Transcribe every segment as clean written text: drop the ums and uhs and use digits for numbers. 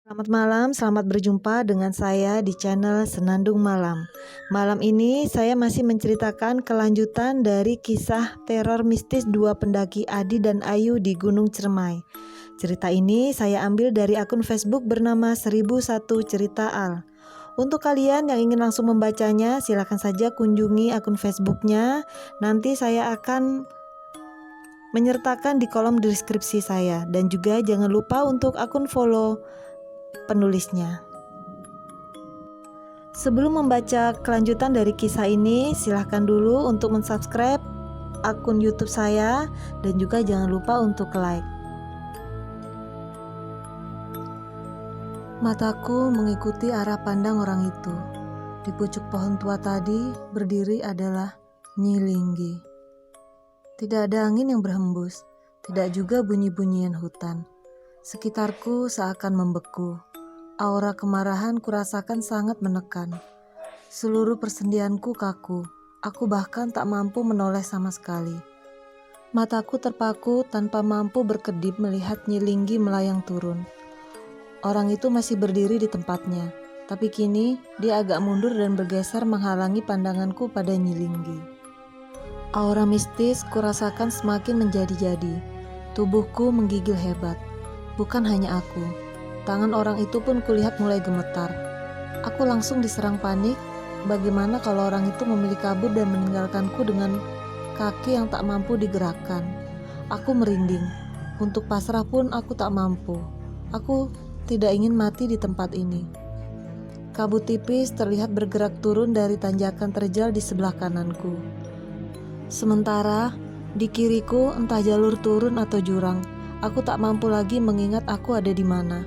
Selamat malam, selamat berjumpa dengan saya di channel Senandung Malam. Malam ini saya masih menceritakan kelanjutan dari kisah teror mistis dua pendaki Adi dan Ayu di Gunung Cermai. Cerita ini saya ambil dari akun Facebook bernama 1001 Cerita Al. Untuk kalian yang ingin langsung membacanya, silakan saja kunjungi akun Facebooknya. Nanti saya akan menyertakan di kolom deskripsi saya. Dan juga jangan lupa untuk akun follow penulisnya. Sebelum membaca kelanjutan dari kisah ini, silahkan dulu untuk mensubscribe akun YouTube saya dan juga jangan lupa untuk like. Mataku mengikuti arah pandang orang itu. Di pucuk pohon tua tadi berdiri adalah Nyi Linggi. Tidak ada angin yang berhembus, tidak juga bunyi-bunyian hutan. Sekitarku seakan membeku. Aura kemarahan kurasakan sangat menekan. Seluruh persendianku kaku. Aku bahkan tak mampu menoleh sama sekali. Mataku terpaku tanpa mampu berkedip melihat Nyi Linggi melayang turun. Orang itu masih berdiri di tempatnya, tapi kini dia agak mundur dan bergeser menghalangi pandanganku pada Nyi Linggi. Aura mistis kurasakan semakin menjadi-jadi. Tubuhku menggigil hebat. Bukan hanya aku, tangan orang itu pun kulihat mulai gemetar. Aku langsung diserang panik. Bagaimana kalau orang itu memilih kabur dan meninggalkanku dengan kaki yang tak mampu digerakkan? Aku merinding. Untuk pasrah pun aku tak mampu. Aku tidak ingin mati di tempat ini. Kabut tipis terlihat bergerak turun dari tanjakan terjal di sebelah kananku. Sementara di kiriku entah jalur turun atau jurang. Aku tak mampu lagi mengingat aku ada di mana.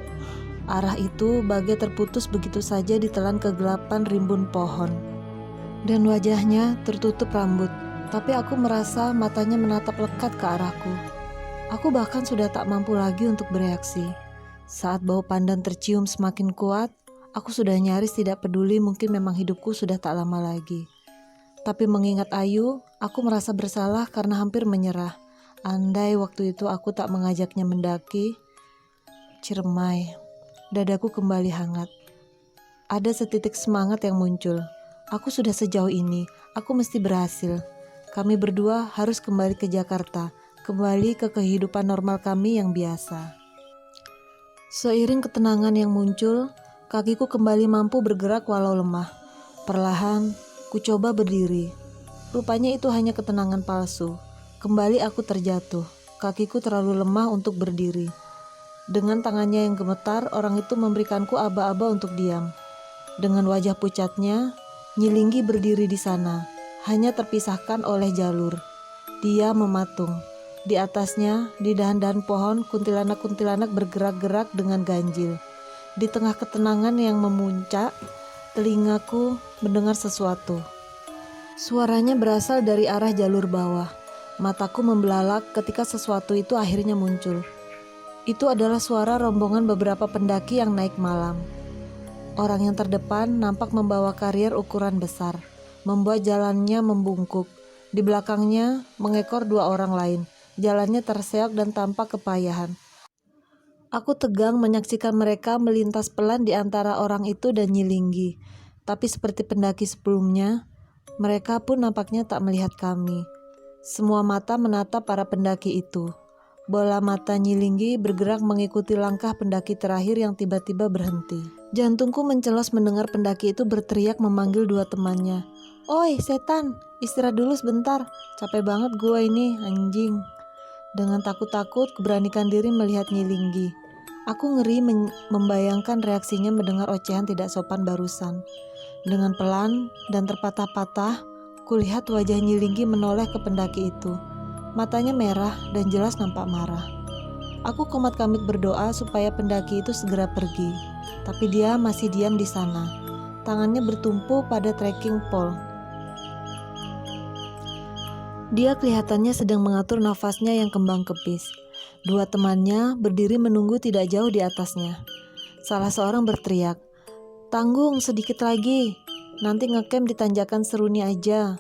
Arah itu bagai terputus begitu saja ditelan kegelapan rimbun pohon. Dan wajahnya tertutup rambut, tapi aku merasa matanya menatap lekat ke arahku. Aku bahkan sudah tak mampu lagi untuk bereaksi. Saat bau pandan tercium semakin kuat, aku sudah nyaris tidak peduli, mungkin memang hidupku sudah tak lama lagi. Tapi mengingat Ayu, aku merasa bersalah karena hampir menyerah. Andai waktu itu aku tak mengajaknya mendaki Cermai, dadaku kembali hangat. Ada setitik semangat yang muncul. Aku sudah sejauh ini, aku mesti berhasil. Kami berdua harus kembali ke Jakarta, kembali ke kehidupan normal kami yang biasa. Seiring ketenangan yang muncul, kakiku kembali mampu bergerak walau lemah. Perlahan, ku coba berdiri. Rupanya itu hanya ketenangan palsu. Kembali aku terjatuh. Kakiku terlalu lemah untuk berdiri. Dengan tangannya yang gemetar, orang itu memberikanku aba-aba untuk diam. Dengan wajah pucatnya, Nyi Linggi berdiri di sana, hanya terpisahkan oleh jalur. Dia mematung. Di atasnya, di dahan-dahan pohon, kuntilanak-kuntilanak bergerak-gerak dengan ganjil. Di tengah ketenangan yang memuncak, telingaku mendengar sesuatu. Suaranya berasal dari arah jalur bawah. Mataku membelalak ketika sesuatu itu akhirnya muncul. Itu adalah suara rombongan beberapa pendaki yang naik malam. Orang yang terdepan nampak membawa karier ukuran besar, membuat jalannya membungkuk. Di belakangnya mengekor dua orang lain. Jalannya terseok dan tampak kepayahan. Aku tegang menyaksikan mereka melintas pelan di antara orang itu dan Nyi Linggi. Tapi seperti pendaki sebelumnya, mereka pun nampaknya tak melihat kami. Semua mata menatap para pendaki itu. Bola mata Nyi Linggi bergerak mengikuti langkah pendaki terakhir yang tiba-tiba berhenti. Jantungku mencelos mendengar pendaki itu berteriak memanggil dua temannya. "Oi, setan, istirahat dulu sebentar. Capek banget gua ini, anjing." Dengan takut-takut, kuberanikan diri melihat Nyi Linggi. Aku ngeri membayangkan reaksinya mendengar ocehan tidak sopan barusan. Dengan pelan dan terpatah-patah, kulihat wajah Nyi Linggi menoleh ke pendaki itu. Matanya merah dan jelas nampak marah. Aku komat-kamit berdoa supaya pendaki itu segera pergi. Tapi dia masih diam di sana. Tangannya bertumpu pada trekking pole. Dia kelihatannya sedang mengatur nafasnya yang kembang kepis. Dua temannya berdiri menunggu tidak jauh di atasnya. Salah seorang berteriak, "Tanggung sedikit lagi, nanti ngecamp di tanjakan Seruni aja."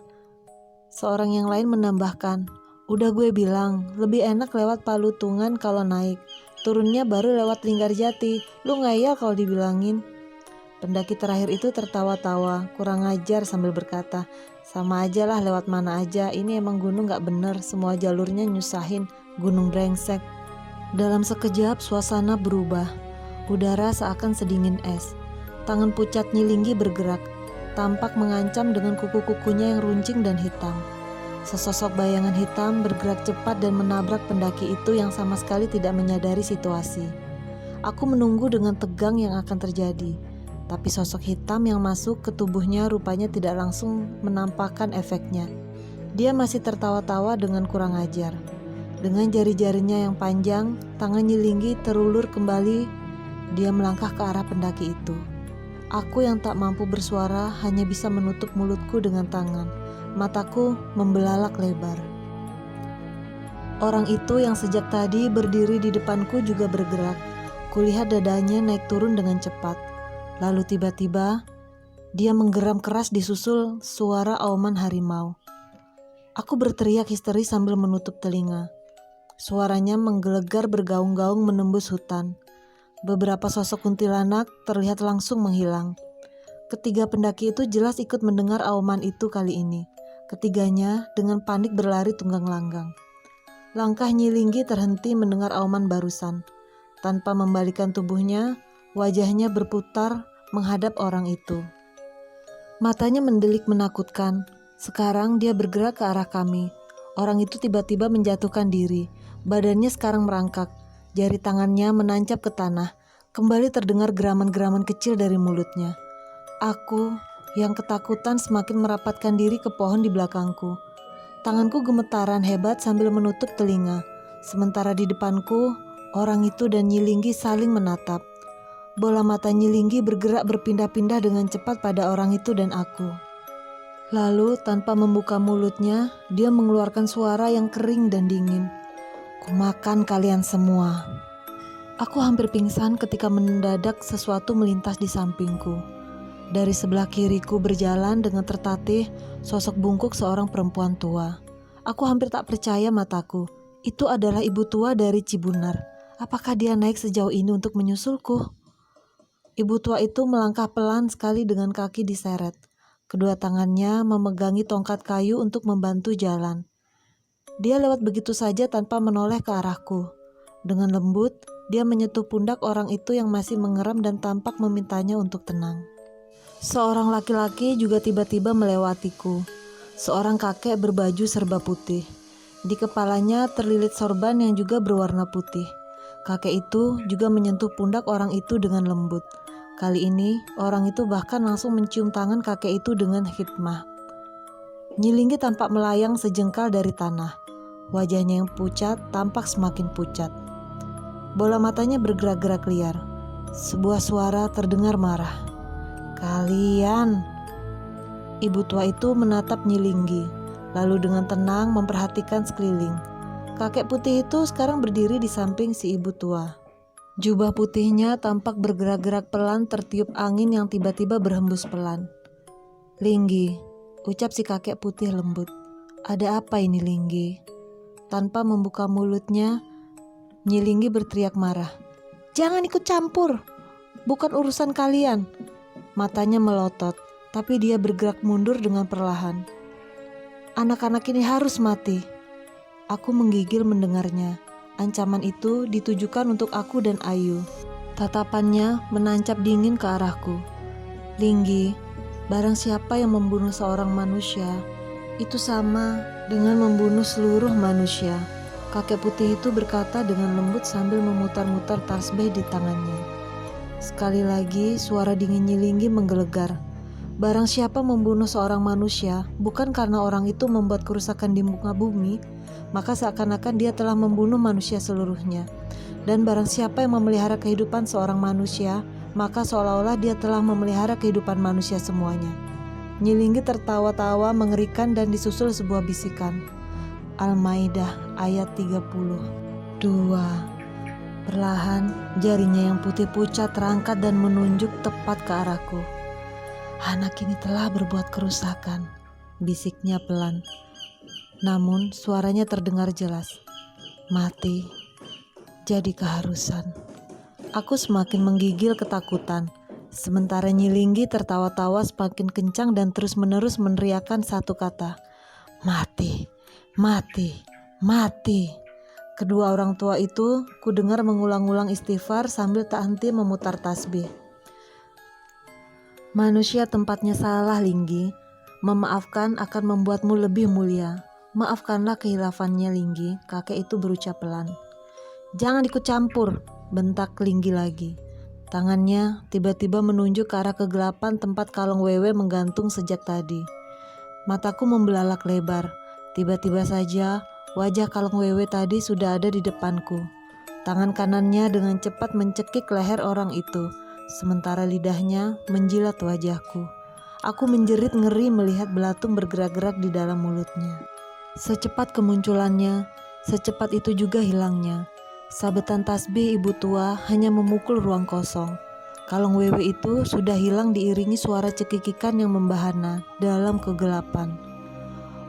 Seorang yang lain menambahkan, "Udah gue bilang, lebih enak lewat Palutungan kalau naik. turunnya baru lewat Linggarjati. Lu ngayal kalau dibilangin. Pendaki terakhir itu tertawa-tawa, kurang ajar sambil berkata, sama aja lah lewat mana aja, ini emang gunung gak bener, semua jalurnya nyusahin, gunung brengsek. Dalam sekejap suasana berubah, udara seakan sedingin es. Tangan pucat Nyilinggi bergerak, tampak mengancam dengan kuku-kukunya yang runcing dan hitam. Sesosok bayangan hitam bergerak cepat dan menabrak pendaki itu yang sama sekali tidak menyadari situasi. Aku menunggu dengan tegang yang akan terjadi. Tapi sosok hitam yang masuk ke tubuhnya rupanya tidak langsung menampakkan efeknya. Dia masih tertawa-tawa dengan kurang ajar. Dengan jari-jarinya yang panjang, tangan Nyilinggi terulur kembali. Dia melangkah ke arah pendaki itu. Aku yang tak mampu bersuara hanya bisa menutup mulutku dengan tangan. Mataku membelalak lebar. Orang itu yang sejak tadi berdiri di depanku juga bergerak. Kulihat dadanya naik turun dengan cepat. Lalu tiba-tiba, dia menggeram keras disusul suara auman harimau. Aku berteriak histeris sambil menutup telinga. Suaranya menggelegar bergaung-gaung menembus hutan. Beberapa sosok kuntilanak terlihat langsung menghilang. Ketiga pendaki itu jelas ikut mendengar auman itu kali ini. Ketiganya dengan panik berlari tunggang langgang. Langkah Nyilinggi terhenti mendengar auman barusan. Tanpa membalikan tubuhnya, wajahnya berputar menghadap orang itu. Matanya mendelik menakutkan. Sekarang dia bergerak ke arah kami. Orang itu tiba-tiba menjatuhkan diri. Badannya sekarang merangkak. Jari tangannya menancap ke tanah. Kembali terdengar geraman-geraman kecil dari mulutnya. Aku yang ketakutan semakin merapatkan diri ke pohon di belakangku. Tanganku gemetaran hebat sambil menutup telinga. Sementara di depanku, orang itu dan Nyilinggi saling menatap. Bola mata Nyilinggi bergerak berpindah-pindah dengan cepat pada orang itu dan aku. Lalu tanpa membuka mulutnya, dia mengeluarkan suara yang kering dan dingin. Kumakan kalian semua. Aku hampir pingsan ketika mendadak sesuatu melintas di sampingku. Dari sebelah kiriku berjalan dengan tertatih sosok bungkuk seorang perempuan tua. Aku hampir tak percaya mataku. Itu adalah ibu tua dari Cibunar. Apakah dia naik sejauh ini untuk menyusulku? Ibu tua itu melangkah pelan sekali dengan kaki diseret. Kedua tangannya memegangi tongkat kayu untuk membantu jalan. Dia lewat begitu saja tanpa menoleh ke arahku. Dengan lembut, dia menyentuh pundak orang itu yang masih mengeram dan tampak memintanya untuk tenang. Seorang laki-laki juga tiba-tiba melewatiku. Seorang kakek berbaju serba putih. Di kepalanya terlilit sorban yang juga berwarna putih. Kakek itu juga menyentuh pundak orang itu dengan lembut. Kali ini, orang itu bahkan langsung mencium tangan kakek itu dengan hikmah. Nyilinggi tampak melayang sejengkal dari tanah. Wajahnya yang pucat tampak semakin pucat. Bola matanya bergerak-gerak liar. Sebuah suara terdengar marah. Kalian! Ibu tua itu menatap Nyilinggi, lalu dengan tenang memperhatikan sekeliling. Kakek putih itu sekarang berdiri di samping si ibu tua. Jubah putihnya tampak bergerak-gerak pelan tertiup angin yang tiba-tiba berhembus pelan. Linggi, ucap si kakek putih lembut. Ada apa ini Linggi? Tanpa membuka mulutnya, Nyilinggi berteriak marah. Jangan ikut campur, bukan urusan kalian. Matanya melotot, tapi dia bergerak mundur dengan perlahan. Anak-anak ini harus mati. Aku menggigil mendengarnya. Ancaman itu ditujukan untuk aku dan Ayu. Tatapannya menancap dingin ke arahku. Linggi, barang siapa yang membunuh seorang manusia, itu sama dengan membunuh seluruh manusia. Kakek putih itu berkata dengan lembut sambil memutar-mutar tasbih di tangannya. Sekali lagi suara dingin Nyilinggi menggelegar. Barang siapa membunuh seorang manusia, bukan karena orang itu membuat kerusakan di muka bumi, maka seakan-akan dia telah membunuh manusia seluruhnya. Dan barang siapa yang memelihara kehidupan seorang manusia, maka seolah-olah dia telah memelihara kehidupan manusia semuanya. Nyilinggi tertawa-tawa mengerikan dan disusul sebuah bisikan. Al-Maidah ayat 32. Perlahan jarinya yang putih pucat terangkat dan menunjuk tepat ke arahku. Anak ini telah berbuat kerusakan, bisiknya pelan. Namun suaranya terdengar jelas. Mati. jadi keharusan. Aku semakin menggigil ketakutan. Sementara Nyi Linggi tertawa-tawa semakin kencang dan terus-menerus meneriakkan satu kata, "Mati, mati, mati." Kedua orang tua itu kudengar mengulang-ulang istighfar sambil tak henti memutar tasbih. Manusia tempatnya salah, Linggi. Memaafkan akan membuatmu lebih mulia. Maafkanlah kehilafannya, Linggi. Kakek itu berucap pelan. "Jangan ikut campur," bentak Linggi lagi. Tangannya tiba-tiba menunjuk ke arah kegelapan tempat kalung Wewe menggantung sejak tadi. Mataku membelalak lebar. Tiba-tiba saja wajah kalung Wewe tadi sudah ada di depanku. Tangan kanannya dengan cepat mencekik leher orang itu, sementara lidahnya menjilat wajahku. Aku menjerit ngeri melihat belatung bergerak-gerak di dalam mulutnya. Secepat kemunculannya, secepat itu juga hilangnya. Sabetan tasbih ibu tua hanya memukul ruang kosong. Kalung Wewe itu sudah hilang diiringi suara cekikikan yang membahana dalam kegelapan.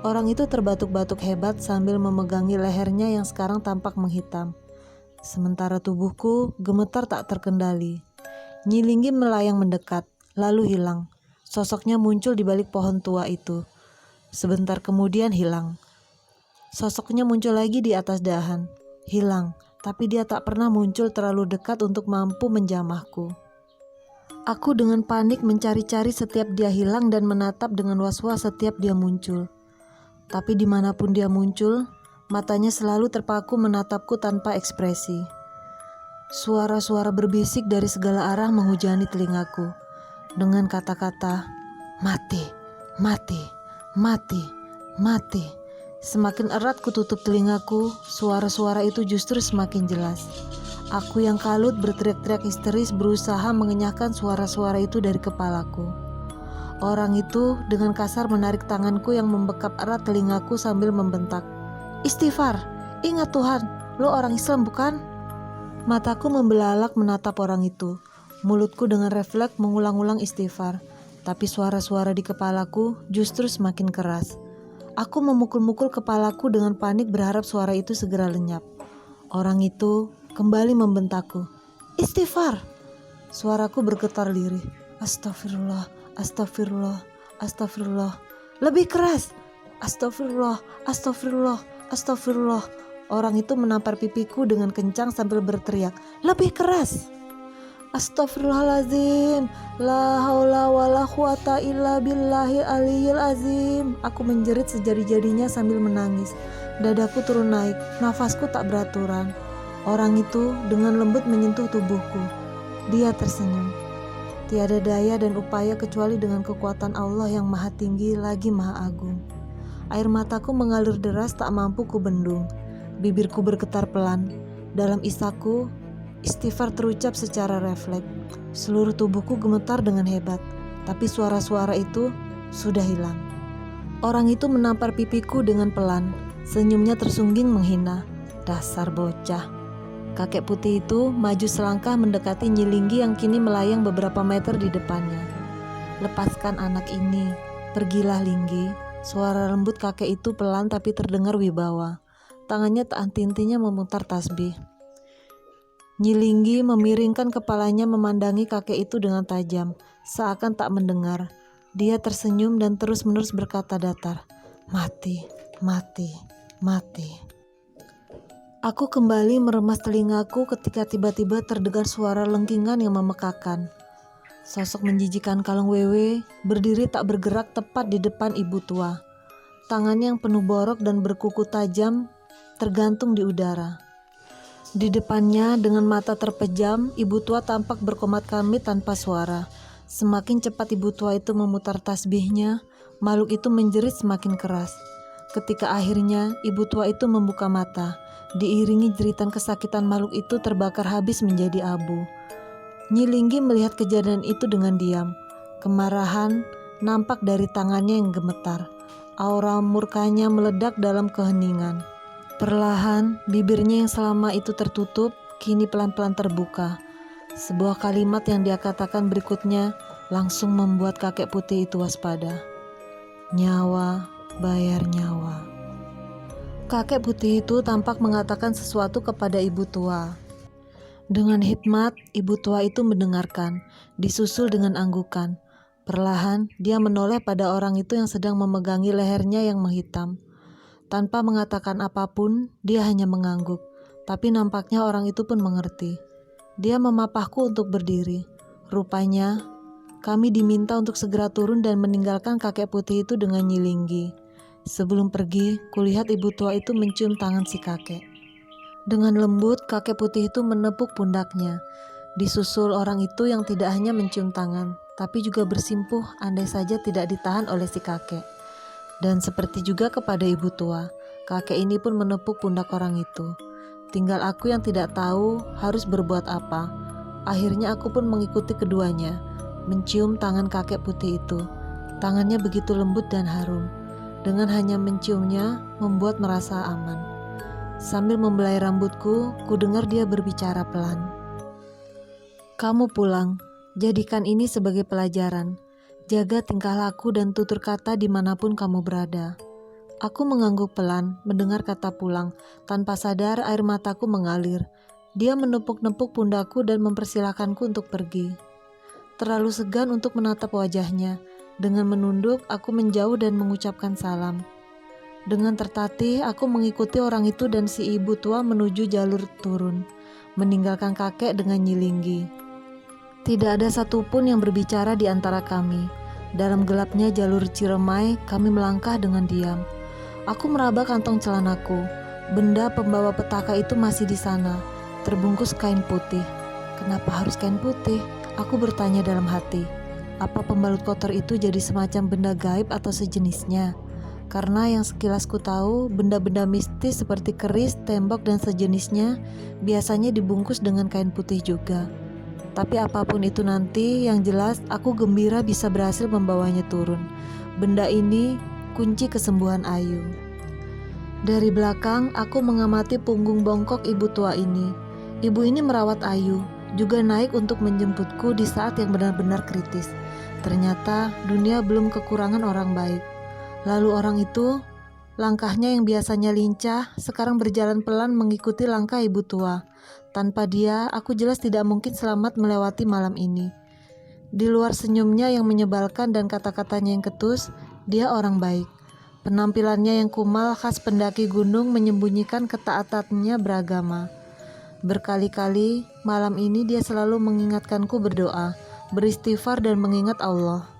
Orang itu terbatuk-batuk hebat sambil memegangi lehernya yang sekarang tampak menghitam. Sementara tubuhku gemetar tak terkendali. Nyi Linggi melayang mendekat, lalu hilang. Sosoknya muncul di balik pohon tua itu. Sebentar kemudian hilang. Sosoknya muncul lagi di atas dahan. Hilang, tapi dia tak pernah muncul terlalu dekat untuk mampu menjamahku. Aku dengan panik mencari-cari setiap dia hilang dan menatap dengan was-was setiap dia muncul. Tapi dimanapun dia muncul, matanya selalu terpaku menatapku tanpa ekspresi. Suara-suara berbisik dari segala arah menghujani telingaku dengan kata-kata, "Mati, mati, mati, mati." Semakin erat kututup telingaku, suara-suara itu justru semakin jelas. Aku yang kalut berteriak-teriak histeris berusaha mengenyahkan suara-suara itu dari kepalaku. Orang itu dengan kasar menarik tanganku yang membekap erat telingaku sambil membentak, "Istighfar, ingat Tuhan, lo orang Islam bukan?" Mataku membelalak menatap orang itu. Mulutku dengan refleks mengulang-ulang istighfar, tapi suara-suara di kepalaku justru semakin keras. Aku memukul-mukul kepalaku dengan panik berharap suara itu segera lenyap. Orang itu kembali membentakku, "Istighfar!" Suaraku bergetar lirih. "Astagfirullah, astagfirullah, astagfirullah." Lebih keras. "Astagfirullah, astagfirullah, astagfirullah." Orang itu menampar pipiku dengan kencang sambil berteriak, "Lebih keras!" "Astagfirullahaladzim, la haula wala quwata illa billahil aliyil azim." Aku menjerit sejadi-jadinya sambil menangis. Dadaku turun naik, nafasku tak beraturan. Orang itu dengan lembut menyentuh tubuhku. Dia tersenyum. Tiada daya dan upaya kecuali dengan kekuatan Allah yang maha tinggi lagi maha agung. Air mataku mengalir deras tak mampu kubendung. Bibirku bergetar pelan. Dalam isaku, istighfar terucap secara refleks. Seluruh tubuhku gemetar dengan hebat, tapi suara-suara itu sudah hilang. Orang itu menampar pipiku dengan pelan. Senyumnya tersungging menghina. Dasar bocah. Kakek putih itu maju selangkah mendekati Nyi Linggi yang kini melayang beberapa meter di depannya. "Lepaskan anak ini. Pergilah, Linggi." Suara lembut kakek itu pelan tapi terdengar wibawa. Tangannya tak henti-hentinya memutar tasbih. Nyi Linggi memiringkan kepalanya memandangi kakek itu dengan tajam, seakan tak mendengar. Dia tersenyum dan terus-menerus berkata datar, "Mati, mati, mati." Aku kembali meremas telingaku ketika tiba-tiba terdengar suara lengkingan yang memekakan. Sosok menjijikan kalung Wewe berdiri tak bergerak tepat di depan ibu tua. Tangannya yang penuh borok dan berkuku tajam tergantung di udara. Di depannya dengan mata terpejam, ibu tua tampak berkomat kamit tanpa suara. Semakin cepat ibu tua itu memutar tasbihnya, makhluk itu menjerit semakin keras. Ketika akhirnya ibu tua itu membuka mata, diiringi jeritan kesakitan makhluk itu terbakar habis menjadi abu. Nyi Linggi melihat kejadian itu dengan diam. Kemarahan nampak dari tangannya yang gemetar. Aura murkanya meledak dalam keheningan. Perlahan, bibirnya yang selama itu tertutup, kini pelan-pelan terbuka. Sebuah kalimat yang dia katakan berikutnya langsung membuat kakek putih itu waspada. "Nyawa bayar nyawa." Kakek putih itu tampak mengatakan sesuatu kepada ibu tua. Dengan hikmat, ibu tua itu mendengarkan, disusul dengan anggukan. Perlahan, dia menoleh pada orang itu yang sedang memegangi lehernya yang menghitam. Tanpa mengatakan apapun, dia hanya mengangguk. Tapi nampaknya orang itu pun mengerti. Dia memapahku untuk berdiri. Rupanya, kami diminta untuk segera turun dan meninggalkan kakek putih itu dengan Nyilinggi. Sebelum pergi, kulihat ibu tua itu mencium tangan si kakek. Dengan lembut, kakek putih itu menepuk pundaknya. Disusul orang itu yang tidak hanya mencium tangan, tapi juga bersimpuh andai saja tidak ditahan oleh si kakek. Dan seperti juga kepada ibu tua, kakek ini pun menepuk pundak orang itu. Tinggal aku yang tidak tahu harus berbuat apa. Akhirnya aku pun mengikuti keduanya, mencium tangan kakek putih itu. Tangannya begitu lembut dan harum. Dengan hanya menciumnya, membuat merasa aman. Sambil membelai rambutku, ku dengar dia berbicara pelan. Kamu pulang, jadikan ini sebagai pelajaran. Jaga tingkah laku dan tutur kata dimanapun kamu berada. Aku mengangguk pelan, mendengar kata pulang. Tanpa sadar air mataku mengalir. Dia menepuk-nepuk pundakku dan mempersilahkanku untuk pergi. Terlalu segan untuk menatap wajahnya. Dengan menunduk, aku menjauh dan mengucapkan salam. Dengan tertatih, aku mengikuti orang itu dan si ibu tua menuju jalur turun, meninggalkan kakek dengan Nyilinggi. Tidak ada satupun yang berbicara di antara kami. Dalam gelapnya jalur Ciremai, kami melangkah dengan diam. Aku meraba kantong celanaku. Benda pembawa petaka itu masih di sana, terbungkus kain putih. Kenapa harus kain putih? Aku bertanya dalam hati. Apa pembalut kotor itu jadi semacam benda gaib atau sejenisnya? Karena yang sekilas ku tahu, benda-benda mistis seperti keris, tembok, dan sejenisnya biasanya dibungkus dengan kain putih juga. Tapi apapun itu nanti, yang jelas aku gembira bisa berhasil membawanya turun. Benda ini kunci kesembuhan Ayu. Dari belakang, aku mengamati punggung bongkok ibu tua ini. Ibu ini merawat Ayu, juga naik untuk menjemputku di saat yang benar-benar kritis. Ternyata dunia belum kekurangan orang baik. Lalu orang itu, langkahnya yang biasanya lincah, sekarang berjalan pelan mengikuti langkah ibu tua. Tanpa dia, aku jelas tidak mungkin selamat melewati malam ini. Di luar senyumnya yang menyebalkan dan kata-katanya yang ketus, dia orang baik. Penampilannya yang kumal khas pendaki gunung menyembunyikan ketaatannya beragama. Berkali-kali malam ini dia selalu mengingatkanku berdoa, beristighfar dan mengingat Allah.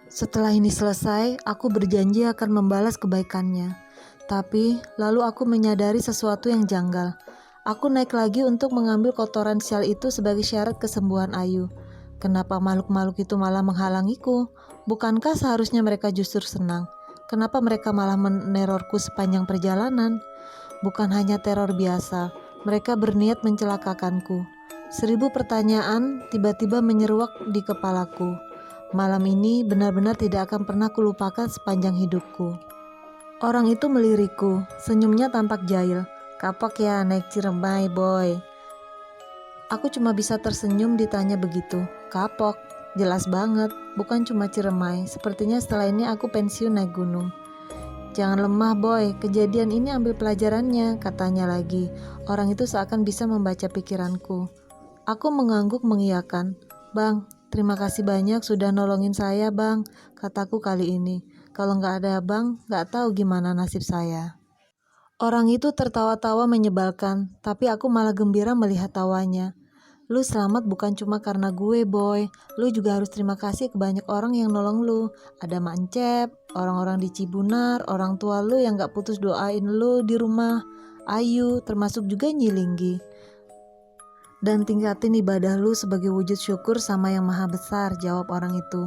Setelah ini selesai, aku berjanji akan membalas kebaikannya. Tapi, lalu aku menyadari sesuatu yang janggal. Aku naik lagi untuk mengambil kotoran sial itu sebagai syarat kesembuhan Ayu. Kenapa makhluk-makhluk itu malah menghalangiku? Bukankah seharusnya mereka justru senang? Kenapa mereka malah menerorku sepanjang perjalanan? Bukan hanya teror biasa, mereka berniat mencelakakanku. 1000 pertanyaan tiba-tiba menyeruak di kepalaku. Malam ini benar-benar tidak akan pernah kulupakan sepanjang hidupku. Orang itu melirikku, senyumnya tampak jahil. Kapok ya naik Ciremai, boy. Aku cuma bisa tersenyum ditanya begitu. Kapok, jelas banget, bukan cuma Ciremai. Sepertinya setelah ini aku pensiun naik gunung. Jangan lemah, boy, kejadian ini ambil pelajarannya, katanya lagi. Orang itu seakan bisa membaca pikiranku. Aku mengangguk mengiyakan. Bang, terima kasih banyak sudah nolongin saya, Bang, kataku kali ini. Kalau nggak ada Bang, nggak tahu gimana nasib saya. Orang itu tertawa-tawa menyebalkan, tapi aku malah gembira melihat tawanya. Lu selamat bukan cuma karena gue, boy. Lu juga harus terima kasih ke banyak orang yang nolong lu. Ada Mancep, orang-orang di Cibunar, orang tua lu yang gak putus doain lu di rumah, Ayu, termasuk juga Nyilinggi. Dan tingkatin ibadah lu sebagai wujud syukur sama yang maha besar, jawab orang itu.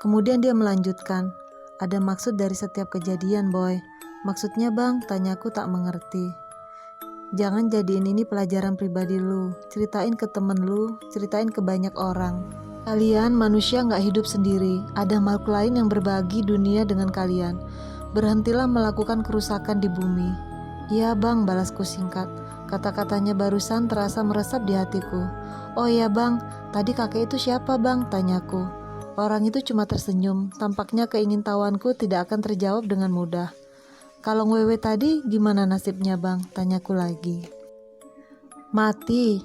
Kemudian dia melanjutkan, ada maksud dari setiap kejadian, boy. Maksudnya bang, tanyaku tak mengerti. Jangan jadiin ini pelajaran pribadi lu, ceritain ke temen lu, ceritain ke banyak orang. Kalian manusia gak hidup sendiri, ada makhluk lain yang berbagi dunia dengan kalian. Berhentilah melakukan kerusakan di bumi. Iya bang, balasku singkat. Kata-katanya barusan terasa meresap di hatiku. Oh iya bang, tadi kakek itu siapa bang? Tanyaku. Orang itu cuma tersenyum, tampaknya keingintahuanku tidak akan terjawab dengan mudah. Kalau Wewe tadi gimana nasibnya bang? Tanyaku lagi. Mati.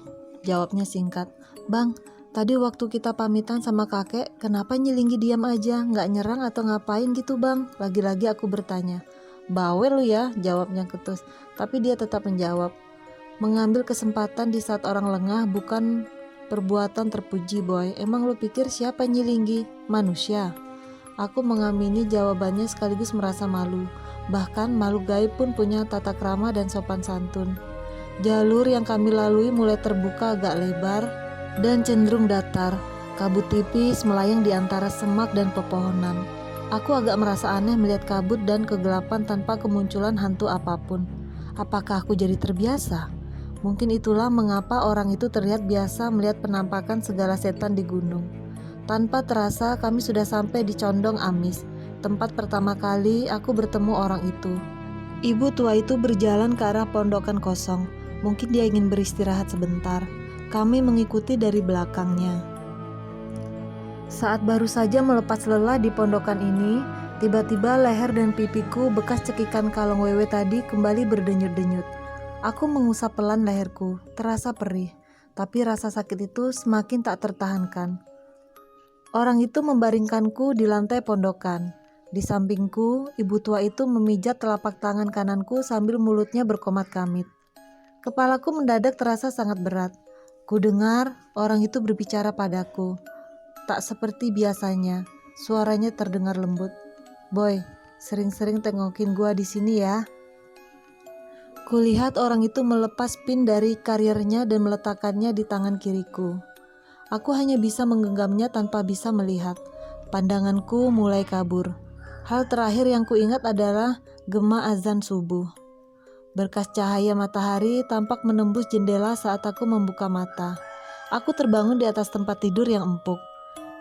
Jawabnya singkat. Bang, tadi waktu kita pamitan sama kakek, kenapa Nyilinggi diam aja? Nggak nyerang atau ngapain gitu bang? Lagi-lagi aku bertanya. Bawel lu ya, jawabnya ketus. Tapi dia tetap menjawab. Mengambil kesempatan di saat orang lengah bukan perbuatan terpuji boy. Emang lu pikir siapa Nyilinggi? Manusia. Aku mengamini jawabannya sekaligus merasa malu. Bahkan makhluk gaib pun punya tata krama dan sopan santun. Jalur yang kami lalui mulai terbuka agak lebar dan cenderung datar. Kabut tipis melayang di antara semak dan pepohonan. Aku agak merasa aneh melihat kabut dan kegelapan tanpa kemunculan hantu apapun. Apakah aku jadi terbiasa? Mungkin itulah mengapa orang itu terlihat biasa melihat penampakan segala setan di gunung. Tanpa terasa kami sudah sampai di Condong Amis, tempat pertama kali aku bertemu orang itu. Ibu tua itu berjalan ke arah pondokan kosong. Mungkin dia ingin beristirahat sebentar. Kami mengikuti dari belakangnya. Saat baru saja melepas lelah di pondokan ini, tiba-tiba leher dan pipiku bekas cekikan kalong wewe tadi kembali berdenyut-denyut. Aku mengusap pelan leherku, terasa perih, tapi rasa sakit itu semakin tak tertahankan. Orang itu membaringkanku di lantai pondokan. Di sampingku, ibu tua itu memijat telapak tangan kananku sambil mulutnya berkomat-kamit. Kepalaku mendadak terasa sangat berat. Ku dengar orang itu berbicara padaku. Tak seperti biasanya, suaranya terdengar lembut. Boy, sering-sering tengokin gua di sini ya. Kulihat orang itu melepas pin dari karirnya dan meletakkannya di tangan kiriku. Aku hanya bisa menggenggamnya tanpa bisa melihat. Pandanganku mulai kabur. Hal terakhir yang kuingat adalah gema azan subuh. Berkas cahaya matahari tampak menembus jendela saat aku membuka mata. Aku terbangun di atas tempat tidur yang empuk.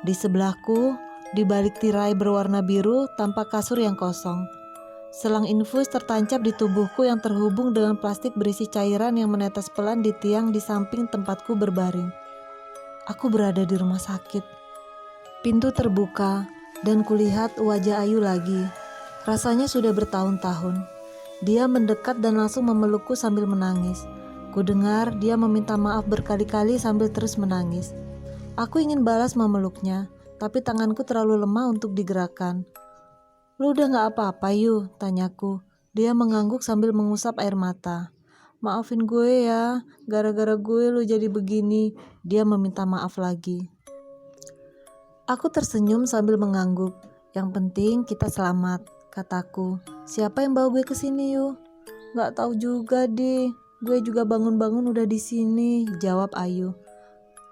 Di sebelahku, di balik tirai berwarna biru, tampak kasur yang kosong. Selang infus tertancap di tubuhku yang terhubung dengan plastik berisi cairan yang menetes pelan di tiang di samping tempatku berbaring. Aku berada di rumah sakit. Pintu terbuka dan kulihat wajah Ayu lagi. Rasanya sudah bertahun-tahun. Dia mendekat dan langsung memelukku sambil menangis. Ku dengar dia meminta maaf berkali-kali sambil terus menangis. Aku ingin balas memeluknya, tapi tanganku terlalu lemah untuk digerakkan. Lu udah gak apa-apa Yu? Tanyaku. Dia mengangguk sambil mengusap air mata. Maafin gue ya, gara-gara gue lu jadi begini. Dia meminta maaf lagi. Aku tersenyum sambil mengangguk. Yang penting kita selamat, kataku. Siapa yang bawa gue ke sini Yu? Gak tahu juga deh. Gue juga bangun-bangun udah di sini, jawab Ayu.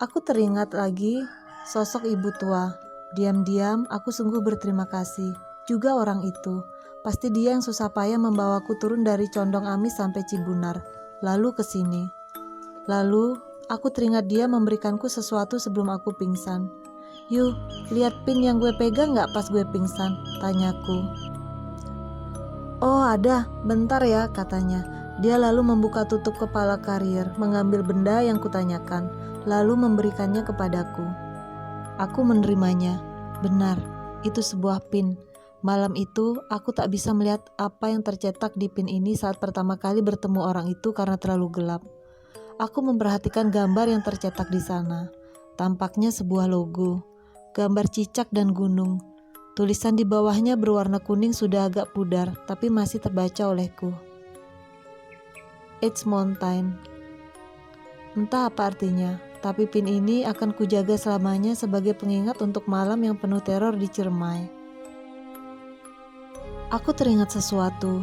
Aku teringat lagi sosok ibu tua. Diam-diam aku sungguh berterima kasih. Juga orang itu, pasti dia yang susah payah membawaku turun dari Condong Amis sampai Cibunar, lalu ke sini. Lalu, aku teringat dia memberikanku sesuatu sebelum aku pingsan. Yuk, lihat pin yang gue pegang gak pas gue pingsan? Tanyaku. Oh ada, bentar ya katanya. Dia lalu membuka tutup kepala karir, mengambil benda yang kutanyakan, lalu memberikannya kepadaku. Aku menerimanya. Benar, itu sebuah pin. Malam itu, aku tak bisa melihat apa yang tercetak di pin ini saat pertama kali bertemu orang itu karena terlalu gelap. Aku memperhatikan gambar yang tercetak di sana. Tampaknya sebuah logo, gambar cicak dan gunung. Tulisan di bawahnya berwarna kuning sudah agak pudar, tapi masih terbaca olehku. It's mountain. Entah apa artinya, tapi pin ini akan kujaga selamanya sebagai pengingat untuk malam yang penuh teror di Ciremai. Aku teringat sesuatu.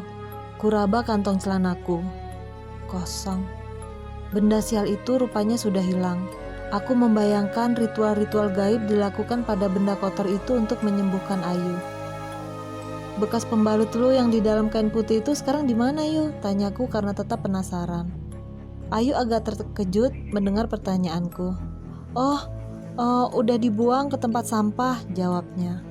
Kuraba kantong celanaku. Kosong. Benda sial itu rupanya sudah hilang. Aku membayangkan ritual-ritual gaib dilakukan pada benda kotor itu untuk menyembuhkan Ayu. Bekas pembalut lu yang di dalam kain putih itu sekarang di mana Yu? Tanyaku karena tetap penasaran. Ayu agak terkejut mendengar pertanyaanku. Oh, udah dibuang ke tempat sampah, jawabnya.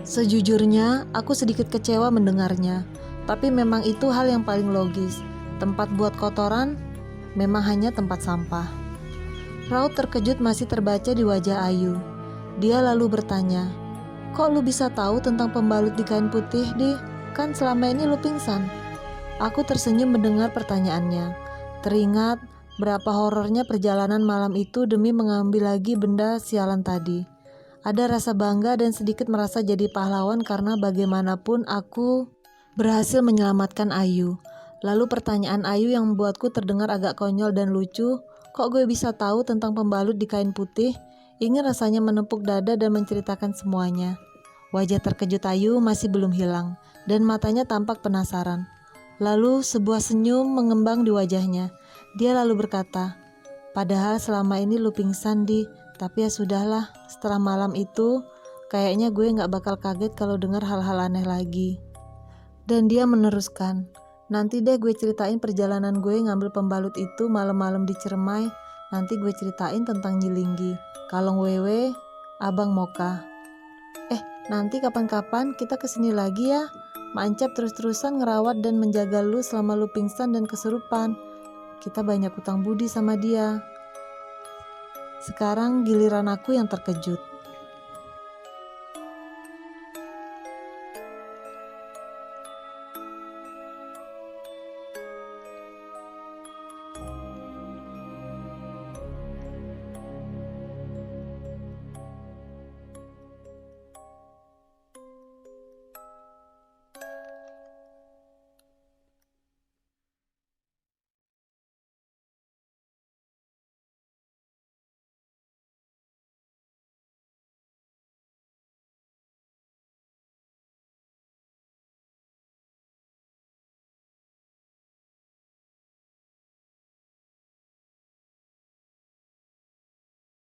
Sejujurnya, aku sedikit kecewa mendengarnya, tapi memang itu hal yang paling logis. Tempat buat kotoran memang hanya tempat sampah. Raut terkejut masih terbaca di wajah Ayu. Dia lalu bertanya, kok lu bisa tahu tentang pembalut di kain putih, Di? Kan selama ini lu pingsan. Aku tersenyum mendengar pertanyaannya. Teringat Berapa horornya perjalanan malam itu demi mengambil lagi benda sialan tadi. Ada rasa bangga dan sedikit merasa jadi pahlawan karena bagaimanapun aku berhasil menyelamatkan Ayu. Lalu pertanyaan Ayu yang membuatku terdengar agak konyol dan lucu, kok gue bisa tahu tentang pembalut di kain putih? Ingin rasanya menepuk dada dan menceritakan semuanya. Wajah terkejut Ayu masih belum hilang, dan matanya tampak penasaran. Lalu sebuah senyum mengembang di wajahnya. Dia lalu berkata, "Padahal selama ini lu pingsan, Di, tapi ya sudahlah, setelah malam itu, kayaknya gue gak bakal kaget kalau dengar hal-hal aneh lagi." Dan dia meneruskan, "Nanti deh gue ceritain perjalanan gue ngambil pembalut itu malam-malam di Ciremai. Nanti gue ceritain tentang Nyilinggi, Kalong Wewe, Abang Moka. Nanti kapan-kapan kita kesini lagi ya. Mancap terus-terusan ngerawat dan menjaga lu selama lu pingsan dan kesurupan. Kita banyak utang budi sama dia." Sekarang giliran aku yang terkejut.